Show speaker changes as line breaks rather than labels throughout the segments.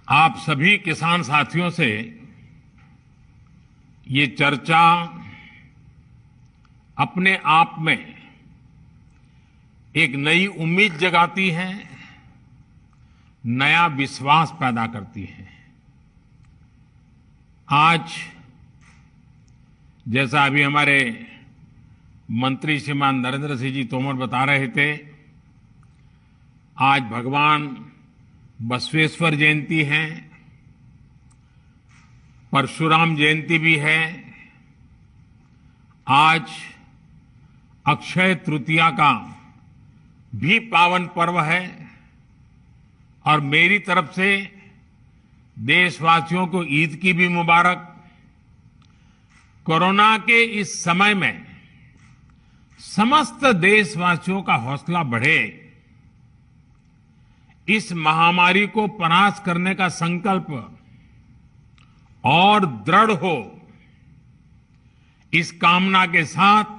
आप सभी किसान साथियों से ये चर्चा अपने आप में एक नई उम्मीद जगाती है, नया विश्वास पैदा करती है। आज जैसा अभी हमारे मंत्री श्रीमान नरेंद्र सिंह जी तोमर बता रहे थे, आज भगवान बसवेश्वर जयंती है, परशुराम जयंती भी है। आज अक्षय तृतीया का भी पावन पर्व है और मेरी तरफ से देशवासियों को ईद की भी मुबारक। कोरोना के इस समय में समस्त देशवासियों का हौसला बढ़े, इस महामारी को परास्त करने का संकल्प और दृढ़ हो, इस कामना के साथ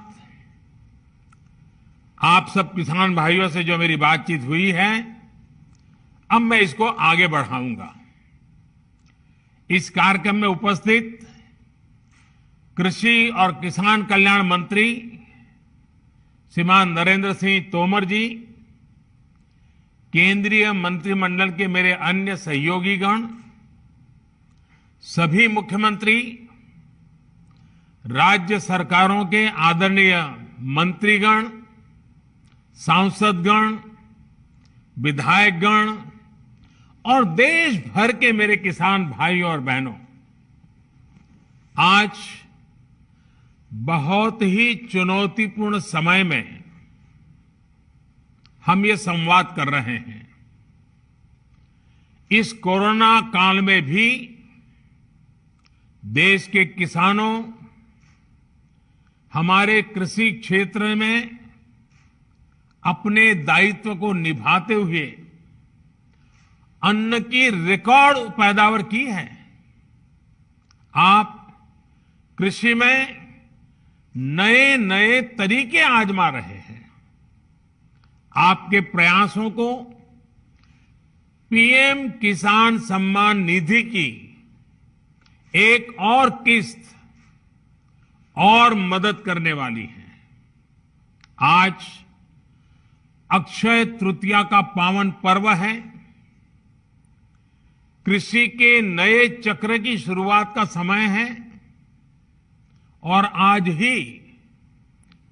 आप सब किसान भाइयों से जो मेरी बातचीत हुई है, अब मैं इसको आगे बढ़ाऊंगा। इस कार्यक्रम में उपस्थित कृषि और किसान कल्याण मंत्री श्रीमान नरेंद्र सिंह तोमर जी, केंद्रीय मंत्रिमंडल के मेरे अन्य सहयोगीगण, सभी मुख्यमंत्री, राज्य सरकारों के आदरणीय मंत्रीगण, सांसदगण, विधायकगण और देश भर के मेरे किसान भाई और बहनों, आज बहुत ही चुनौतीपूर्ण समय में हम ये संवाद कर रहे हैं। इस कोरोना काल में भी देश के किसानों, हमारे कृषि क्षेत्र में अपने दायित्व को निभाते हुए अन्न की रिकॉर्ड पैदावार की है। आप कृषि में नए नए तरीके आजमा रहे हैं। आपके प्रयासों को पीएम किसान सम्मान निधि की एक और किस्त और मदद करने वाली है। आज अक्षय तृतीया का पावन पर्व है। कृषि के नए चक्र की शुरुआत का समय है और आज ही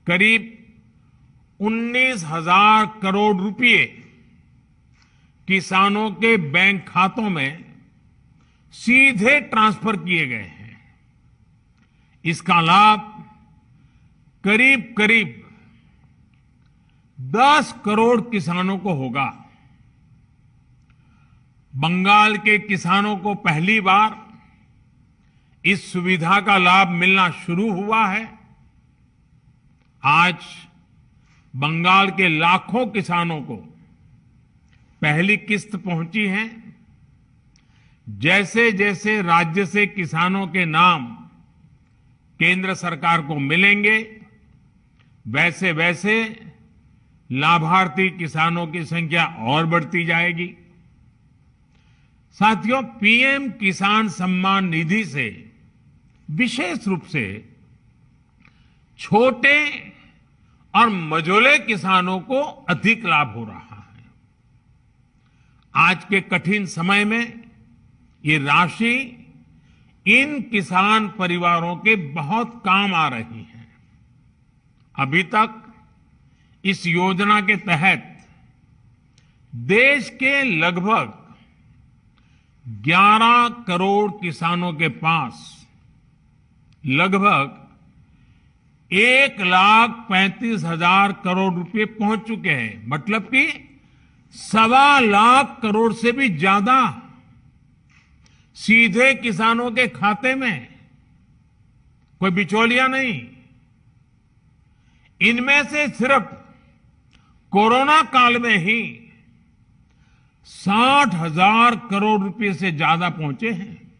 करीब 19,000 करोड़ रुपए किसानों के बैंक खातों में सीधे ट्रांसफर किए गए हैं। इसका लाभ करीब करीब 10 करोड़ किसानों को होगा। बंगाल के किसानों को पहली बार इस सुविधा का लाभ मिलना शुरू हुआ है। आज बंगाल के लाखों किसानों को पहली किस्त पहुंची है। जैसे जैसे राज्य से किसानों के नाम केंद्र सरकार को मिलेंगे, वैसे वैसे लाभार्थी किसानों की संख्या और बढ़ती जाएगी। साथियों, पीएम किसान सम्मान निधि से विशेष रूप से छोटे और मझोले किसानों को अधिक लाभ हो रहा है। आज के कठिन समय में ये राशि इन किसान परिवारों के बहुत काम आ रही है। अभी तक इस योजना के तहत देश के लगभग 11 करोड़ किसानों के पास लगभग 1,35,000 करोड़ रुपए पहुंच चुके हैं। मतलब कि 1.25 लाख करोड़ से भी ज्यादा सीधे किसानों के खाते में, कोई बिचौलिया नहीं। इनमें से सिर्फ कोरोना काल में ही 60,000 करोड़ रुपए से ज्यादा पहुंचे हैं।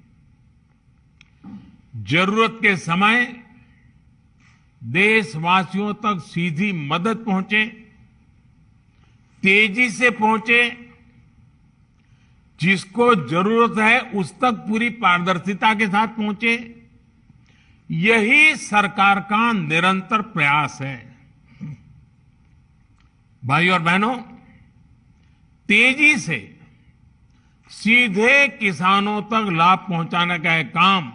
जरूरत के समय देशवासियों तक सीधी मदद पहुंचे, तेजी से पहुंचे, जिसको जरूरत है उस तक पूरी पारदर्शिता के साथ पहुंचे, यही सरकार का निरंतर प्रयास है। भाइयों और बहनों, तेजी से सीधे किसानों तक लाभ पहुंचाने का यह काम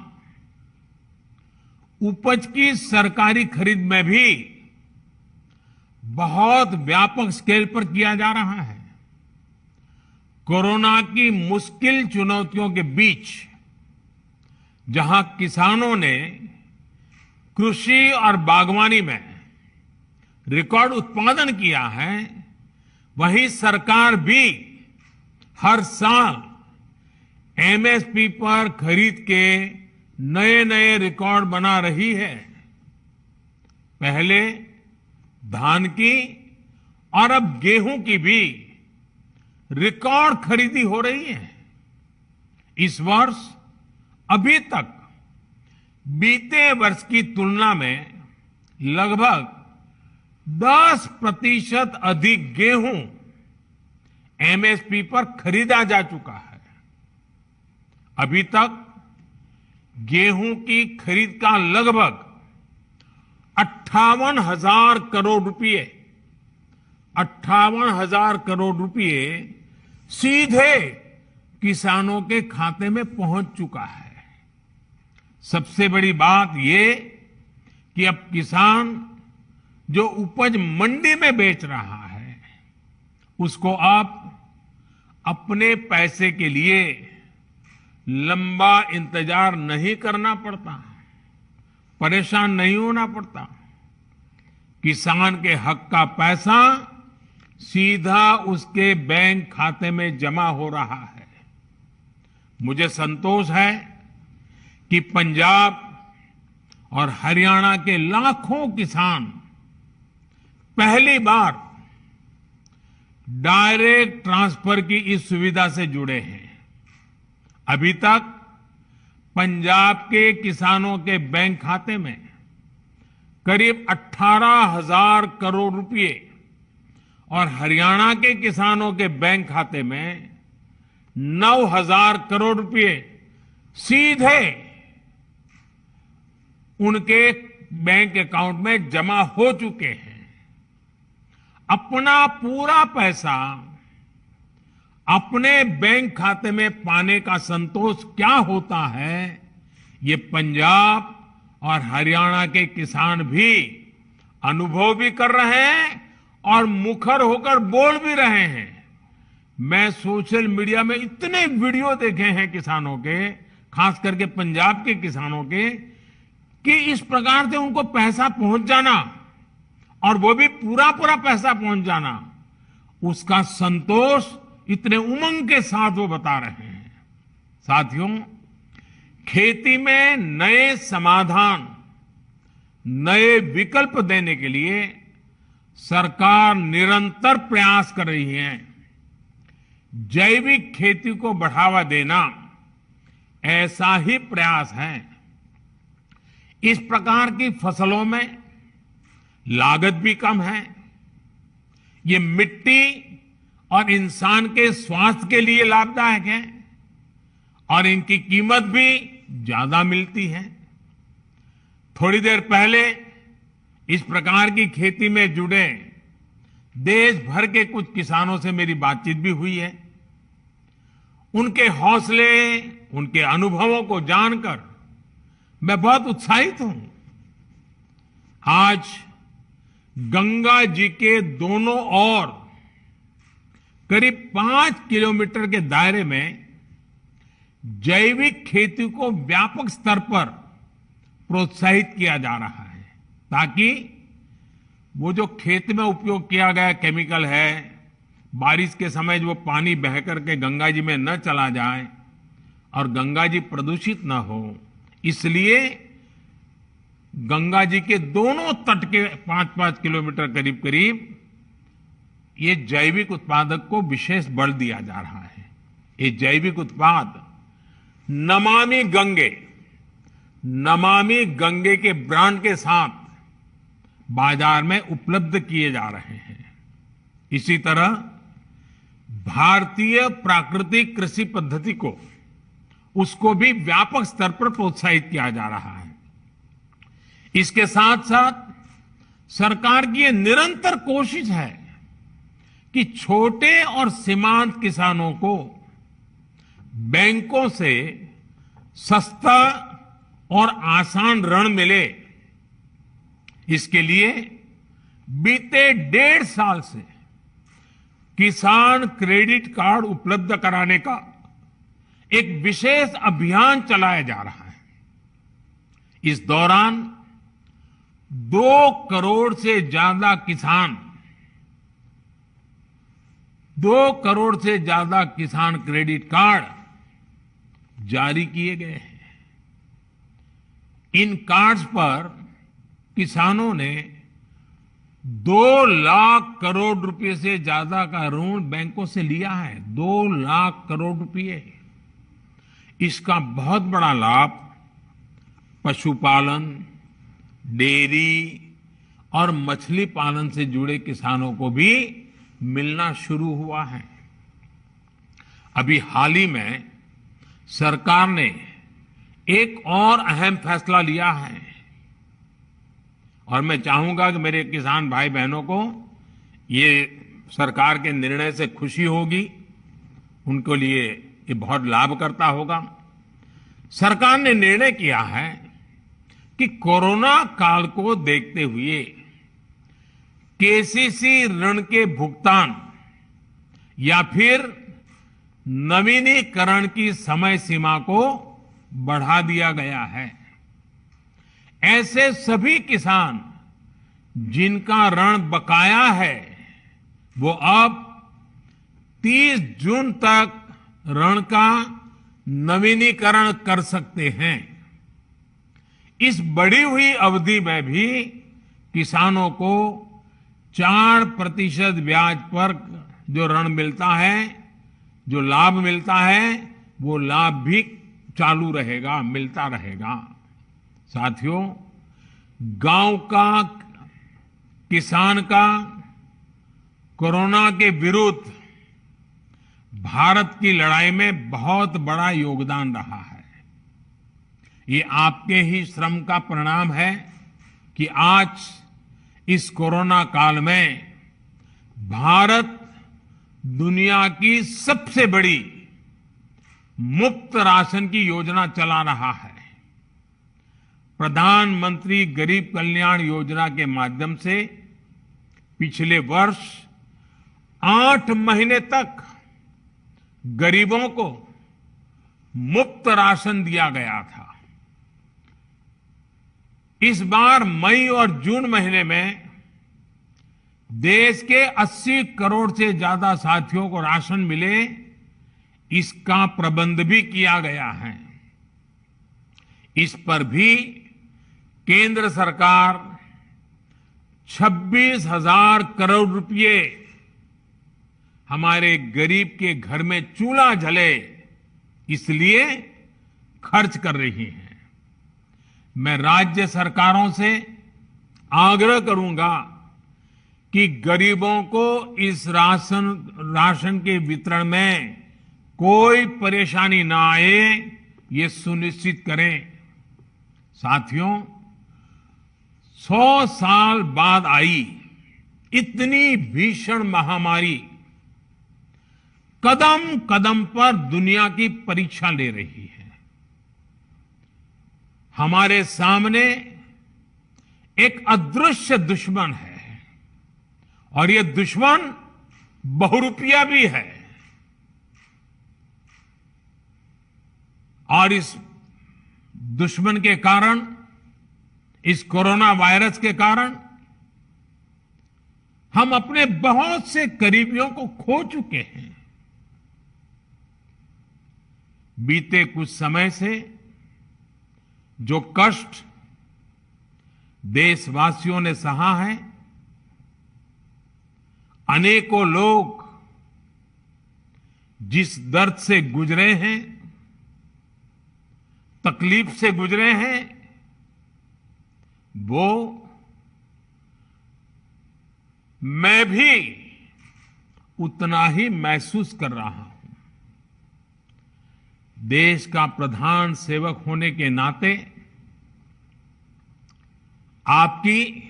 उपज की सरकारी खरीद में भी बहुत व्यापक स्केल पर किया जा रहा है। कोरोना की मुश्किल चुनौतियों के बीच जहां किसानों ने कृषि और बागवानी में रिकॉर्ड उत्पादन किया है, वहीं सरकार भी हर साल एमएसपी पर खरीद के नए नए रिकॉर्ड बना रही है। पहले धान की और अब गेहूं की भी रिकॉर्ड खरीदी हो रही है। इस वर्ष अभी तक बीते वर्ष की तुलना में लगभग 10% अधिक गेहूं एमएसपी पर खरीदा जा चुका है। अभी तक गेहूं की खरीद का लगभग 58,000 करोड़ रुपए 58,000 करोड़ रुपए सीधे किसानों के खाते में पहुंच चुका है। सबसे बड़ी बात ये कि अब किसान जो उपज मंडी में बेच रहा है, उसको अब अपने पैसे के लिए लंबा इंतजार नहीं करना पड़ता, परेशान नहीं होना पड़ता। किसान के हक का पैसा सीधा उसके बैंक खाते में जमा हो रहा है। मुझे संतोष है कि पंजाब और हरियाणा के लाखों किसान पहली बार डायरेक्ट ट्रांसफर की इस सुविधा से जुड़े हैं। अभी तक पंजाब के किसानों के बैंक खाते में करीब 18,000 करोड़ रुपए और हरियाणा के किसानों के बैंक खाते में 9,000 करोड़ रुपए सीधे उनके बैंक अकाउंट में जमा हो चुके हैं। अपना पूरा पैसा अपने बैंक खाते में पाने का संतोष क्या होता है, ये पंजाब और हरियाणा के किसान भी अनुभव भी कर रहे हैं और मुखर होकर बोल भी रहे हैं। मैं सोशल मीडिया में इतने वीडियो देखे हैं किसानों के, खास करके पंजाब के किसानों के, कि इस प्रकार से उनको पैसा पहुंच जाना और वो भी पूरा पूरा पैसा पहुंच जाना, उसका संतोष इतने उमंग के साथ वो बता रहे हैं। साथियों, खेती में नए समाधान, नए विकल्प देने के लिए सरकार निरंतर प्रयास कर रही है। जैविक खेती को बढ़ावा देना ऐसा ही प्रयास है। इस प्रकार की फसलों में लागत भी कम है, ये मिट्टी और इंसान के स्वास्थ्य के लिए लाभदायक है और इनकी कीमत भी ज्यादा मिलती है। थोड़ी देर पहले इस प्रकार की खेती में जुड़े देश भर के कुछ किसानों से मेरी बातचीत भी हुई है। उनके हौसले, उनके अनुभवों को जानकर मैं बहुत उत्साहित हूं। आज गंगा जी के दोनों ओर करीब 5 किलोमीटर के दायरे में जैविक खेती को व्यापक स्तर पर प्रोत्साहित किया जा रहा है, ताकि वो जो खेत में उपयोग किया गया केमिकल है, बारिश के समय जो पानी बह करके गंगा जी में न चला जाए और गंगा जी प्रदूषित न हो, इसलिए गंगा जी के दोनों तट के 5-5 किलोमीटर करीब करीब ये जैविक उत्पादक को विशेष बल दिया जा रहा है। ये जैविक उत्पाद नमामि गंगे के ब्रांड के साथ बाजार में उपलब्ध किए जा रहे हैं। इसी तरह भारतीय प्राकृतिक कृषि पद्धति को उसको भी व्यापक स्तर पर प्रोत्साहित किया जा रहा है। इसके साथ साथ सरकार की ये निरंतर कोशिश है कि छोटे और सीमांत किसानों को बैंकों से सस्ता और आसान ऋण मिले। इसके लिए बीते 1.5 साल से किसान क्रेडिट कार्ड उपलब्ध कराने का एक विशेष अभियान चलाया जा रहा है। इस दौरान 2 करोड़ से ज्यादा किसान 2 करोड़ से ज्यादा किसान क्रेडिट कार्ड जारी किए गए हैं। इन कार्ड्स पर किसानों ने 2 लाख करोड़ रुपए से ज्यादा का ऋण बैंकों से लिया है। 2 लाख करोड़ रुपए। इसका बहुत बड़ा लाभ पशुपालन, डेयरी और मछली पालन से जुड़े किसानों को भी मिलना शुरू हुआ है। अभी हाल ही में सरकार ने एक और अहम फैसला लिया है और मैं चाहूंगा कि मेरे किसान भाई बहनों को ये सरकार के निर्णय से खुशी होगी, उनके लिए ये बहुत लाभकर्ता होगा। सरकार ने निर्णय किया है कि कोरोना काल को देखते हुए केसीसी ऋण के भुगतान या फिर नवीनीकरण की समय सीमा को बढ़ा दिया गया है। ऐसे सभी किसान जिनका ऋण बकाया है वो अब 30 जून तक ऋण का नवीनीकरण कर सकते हैं। इस बढ़ी हुई अवधि में भी किसानों को 4% ब्याज पर जो ऋण मिलता है, जो लाभ मिलता है, वो लाभ भी चालू रहेगा, मिलता रहेगा। साथियों, गांव का किसान का कोरोना के विरुद्ध भारत की लड़ाई में बहुत बड़ा योगदान रहा है। ये आपके ही श्रम का परिणाम है कि आज इस कोरोना काल में भारत दुनिया की सबसे बड़ी मुफ्त राशन की योजना चला रहा है। प्रधानमंत्री गरीब कल्याण योजना के माध्यम से पिछले वर्ष 8 महीने तक गरीबों को मुफ्त राशन दिया गया था। इस बार मई और जून महीने में देश के 80 करोड़ से ज्यादा साथियों को राशन मिले, इसका प्रबंध भी किया गया है। इस पर भी केंद्र सरकार 26,000 करोड़ रुपए हमारे गरीब के घर में चूल्हा जले इसलिए खर्च कर रही है। मैं राज्य सरकारों से आग्रह करूंगा कि गरीबों को इस राशन के वितरण में कोई परेशानी ना आए, ये सुनिश्चित करें। साथियों, 100 साल बाद आई इतनी भीषण महामारी कदम कदम पर दुनिया की परीक्षा ले रही है। हमारे सामने एक अदृश्य दुश्मन है और ये दुश्मन बहुरूपिया भी है। और इस दुश्मन के कारण, इस कोरोना वायरस के कारण हम अपने बहुत से करीबियों को खो चुके हैं। बीते कुछ समय से जो कष्ट देशवासियों ने सहा है, अनेकों लोग जिस दर्द से गुजरे हैं, तकलीफ से गुजरे हैं, वो मैं भी उतना ही महसूस कर रहा हूं। देश का प्रधान सेवक होने के नाते आपकी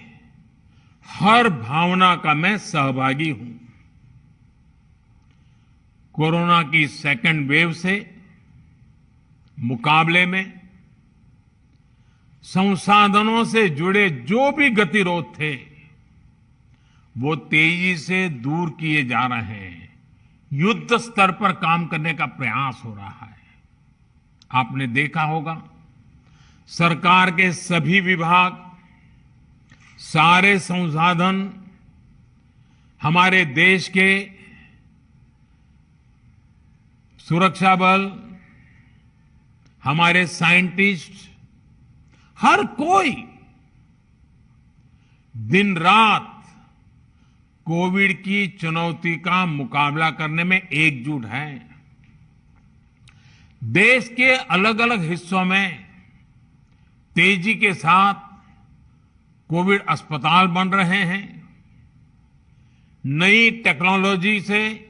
हर भावना का मैं सहभागी हूं। कोरोना की सेकंड वेव से मुकाबले में संसाधनों से जुड़े जो भी गतिरोध थे वो तेजी से दूर किए जा रहे हैं। युद्ध स्तर पर काम करने का प्रयास हो रहा है। आपने देखा होगा सरकार के सभी विभाग, सारे संसाधन हमारे देश के सुरक्षा बल, हमारे साइंटिस्ट, हर कोई दिन रात कोविड की चुनौती का मुकाबला करने में एकजुट है। देश के अलग अलग हिस्सों में तेजी के साथ कोविड अस्पताल बन रहे हैं। नई टेक्नोलॉजी से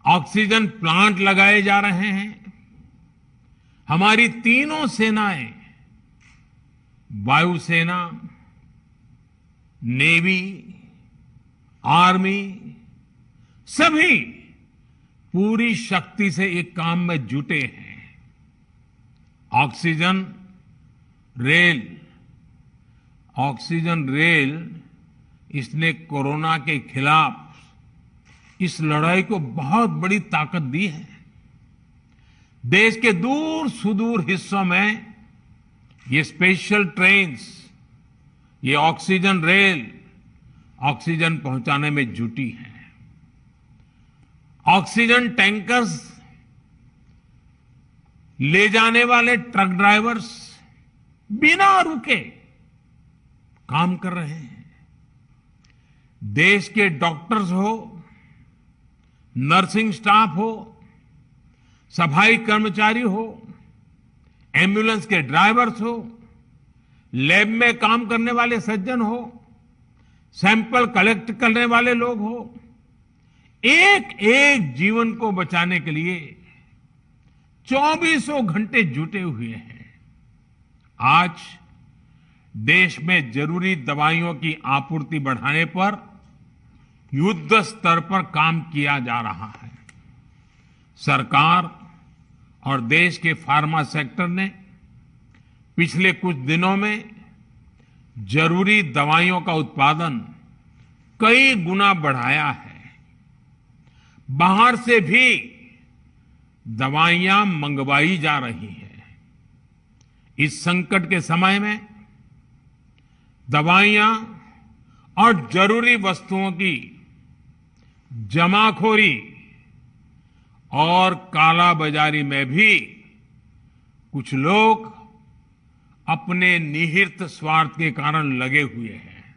ऑक्सीजन प्लांट लगाए जा रहे हैं। हमारी तीनों सेनाएं, वायुसेना, नेवी, आर्मी, सभी पूरी शक्ति से एक काम में जुटे हैं। ऑक्सीजन रेल इसने कोरोना के खिलाफ इस लड़ाई को बहुत बड़ी ताकत दी है। देश के दूर सुदूर हिस्सों में ये स्पेशल ट्रेन्स, ये ऑक्सीजन रेल ऑक्सीजन पहुंचाने में जुटी हैं। ऑक्सीजन टैंकर्स ले जाने वाले ट्रक ड्राइवर्स बिना रुके काम कर रहे हैं। देश के डॉक्टर्स हो, नर्सिंग स्टाफ हो, सफाई कर्मचारी हो, एम्बुलेंस के ड्राइवर्स हो, लैब में काम करने वाले सज्जन हो, सैंपल कलेक्ट करने वाले लोग हो, एक एक जीवन को बचाने के लिए 24 घंटे जुटे हुए हैं। आज देश में जरूरी दवाइयों की आपूर्ति बढ़ाने पर युद्ध स्तर पर काम किया जा रहा है। सरकार और देश के फार्मा सेक्टर ने पिछले कुछ दिनों में जरूरी दवाइयों का उत्पादन कई गुना बढ़ाया है। बाहर से भी दवाइयां मंगवाई जा रही हैं। इस संकट के समय में दवाइयां और जरूरी वस्तुओं की जमाखोरी और कालाबाजारी में भी कुछ लोग अपने निहित स्वार्थ के कारण लगे हुए हैं।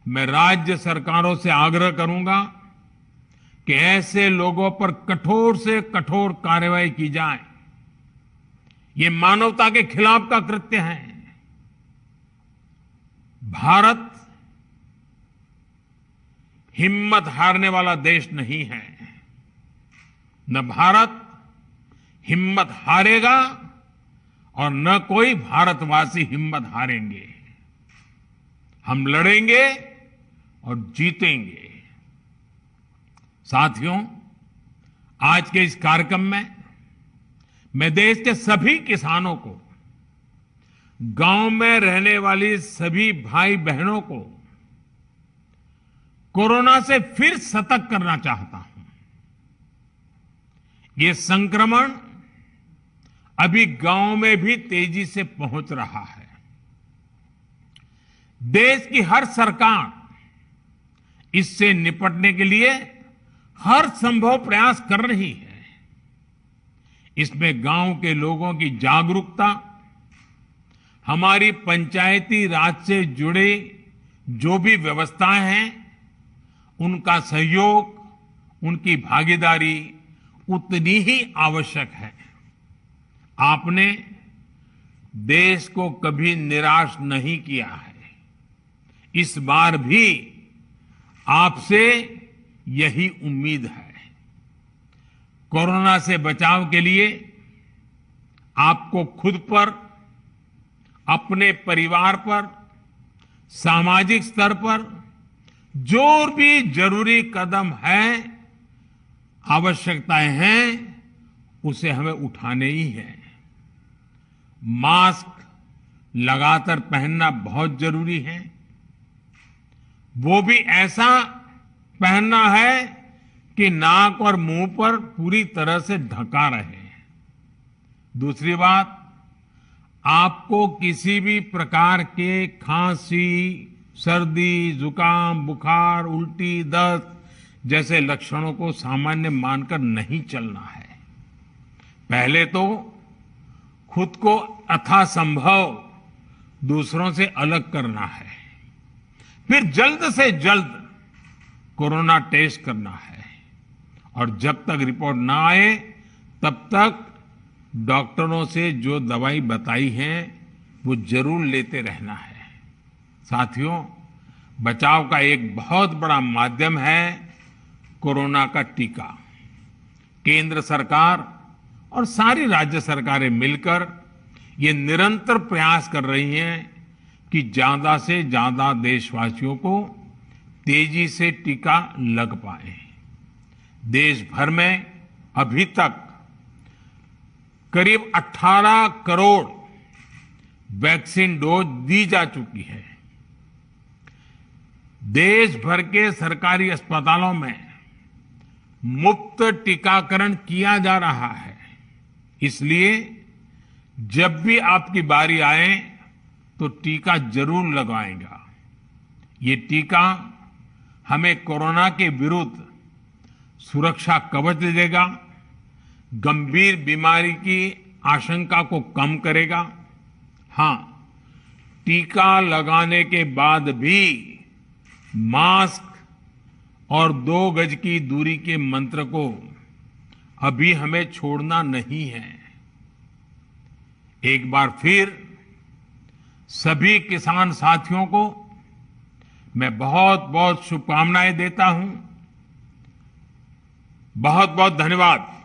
मैं राज्य सरकारों से आग्रह करूंगा कि ऐसे लोगों पर कठोर से कठोर कार्रवाई की जाए। ये मानवता के खिलाफ का कृत्य है। भारत हिम्मत हारने वाला देश नहीं है। न भारत हिम्मत हारेगा और न कोई भारतवासी हिम्मत हारेंगे। हम लड़ेंगे और जीतेंगे। साथियों, आज के इस कार्यक्रम में मैं देश के सभी किसानों को, गांव में रहने वाली सभी भाई बहनों को कोरोना से फिर सतर्क करना चाहता हूं। ये संक्रमण अभी गांव में भी तेजी से पहुंच रहा है। देश की हर सरकार इससे निपटने के लिए हर संभव प्रयास कर रही है। इसमें गांव के लोगों की जागरूकता, हमारी पंचायती राज से जुड़े जो भी व्यवस्थाएं हैं, उनका सहयोग, उनकी भागीदारी उतनी ही आवश्यक है। आपने देश को कभी निराश नहीं किया है। इस बार भी आपसे यही उम्मीद है। कोरोना से बचाव के लिए आपको खुद पर, अपने परिवार पर, सामाजिक स्तर पर जो भी जरूरी कदम है, आवश्यकताएं हैं, उसे हमें उठाने ही है। मास्क लगातार पहनना बहुत जरूरी है। वो भी ऐसा पहनना है कि नाक और मुंह पर पूरी तरह से ढका रहे। दूसरी बात, आपको किसी भी प्रकार के खांसी, सर्दी, जुकाम, बुखार, उल्टी, दस्त जैसे लक्षणों को सामान्य मानकर नहीं चलना है। पहले तो खुद को यथासंभव दूसरों से अलग करना है, फिर जल्द से जल्द कोरोना टेस्ट करना है, और जब तक रिपोर्ट ना आए तब तक डॉक्टरों से जो दवाई बताई है वो जरूर लेते रहना है। साथियों, बचाव का एक बहुत बड़ा माध्यम है कोरोना का टीका। केंद्र सरकार और सारी राज्य सरकारें मिलकर ये निरंतर प्रयास कर रही हैं कि ज्यादा से ज्यादा देशवासियों को तेजी से टीका लग पाए। देश भर में अभी तक करीब 18 करोड़ वैक्सीन डोज दी जा चुकी है। देश भर के सरकारी अस्पतालों में मुफ्त टीकाकरण किया जा रहा है। इसलिए जब भी आपकी बारी आए तो टीका जरूर लगवाएगा। ये टीका हमें कोरोना के विरुद्ध सुरक्षा कवच देगा, गंभीर बीमारी की आशंका को कम करेगा। हां, टीका लगाने के बाद भी मास्क और 2 गज की दूरी के मंत्र को अभी हमें छोड़ना नहीं है। एक बार फिर सभी किसान साथियों को मैं बहुत बहुत शुभकामनाएं देता हूं। बहुत बहुत धन्यवाद।